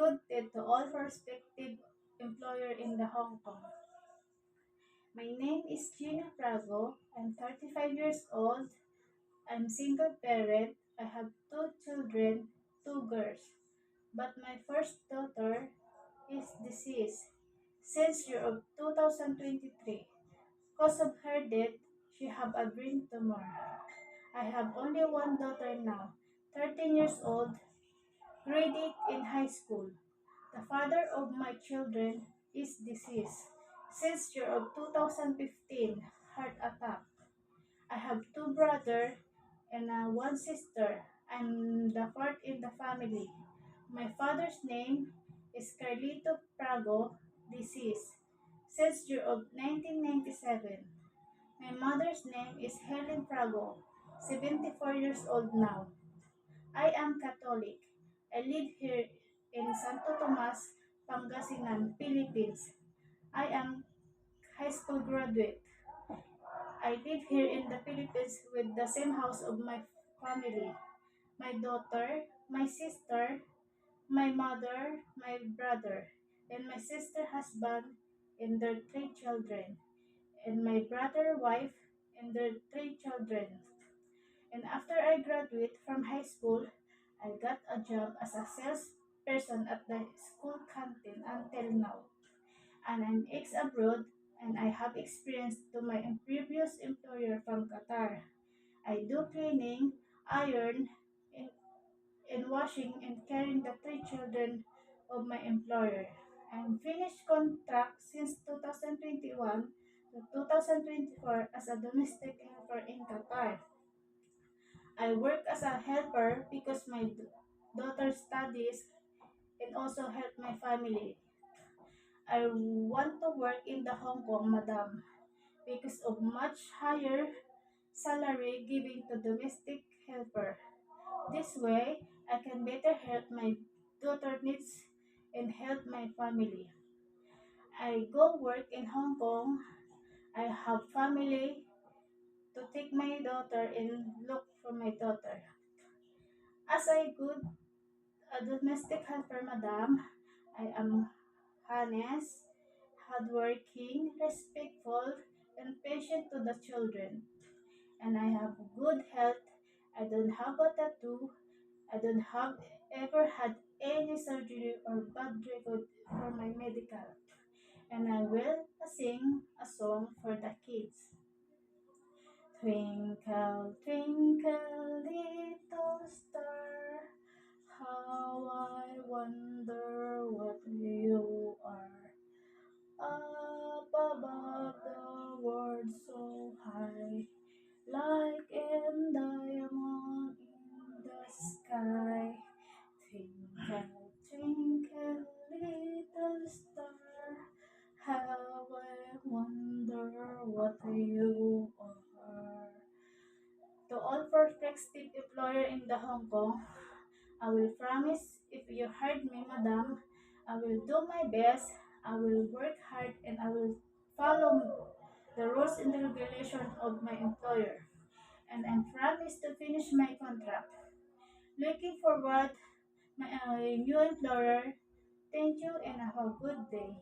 good day to all prospective employer in the Hong Kong. My name is Gina Prago. I'm 35 years old. I'm single parent. I have two children, two girls. But my first daughter is deceased since year of 2023. Because of her death, she have a brain tumor. I have only one daughter now, 13 years old, grade 8 in high school. The father of my children is deceased since year of 2015, heart attack. I have two brothers and one sister. I'm the fourth in the family. My father's name is Carlito Prago, deceased since year of 1997. My mother's name is Helen Prago, 74 years old now. I am Catholic. I live here in Santo Tomas, Pangasinan, Philippines. I am high school graduate. I live here in the Philippines with the same house of my family. My daughter, my sister, my mother, my brother, and my sister husband and their three children, and my brother wife and their three children. And after I graduate from high school, I got a job as a salesperson at the school canteen until now. And I'm ex-abroad and I have experience to my previous employer from Qatar. I do cleaning, iron, and, and washing and caring the three children of my employer. I'm finished contract since 2021 to 2024 as a domestic helper in Qatar. I work as a helper because my daughter studies and also help my family. I want to work in the Hong Kong, madam, because of much higher salary given to domestic helper. This way, I can better help my daughter needs and help my family. I go work in Hong Kong. I have family to take my daughter and look for my daughter. As I good a domestic helper, madam, I am honest, hardworking, respectful, and patient to the children. And I have good health. I don't have a tattoo. I don't have ever had any surgery or bad record for my medical. And I will sing a song for the kids. Twinkle, twinkle, little star, how I wonder what you are. Up above the world so high, like a diamond in the sky. Twinkle, twinkle, little star, how I wonder what you are. To all prospective employer in the Hong Kong, I will promise if you heard me, madam, I will do my best, I will work hard, and I will follow the rules and the regulations of my employer. And I promise to finish my contract. Looking forward my new employer. Thank you and have a good day.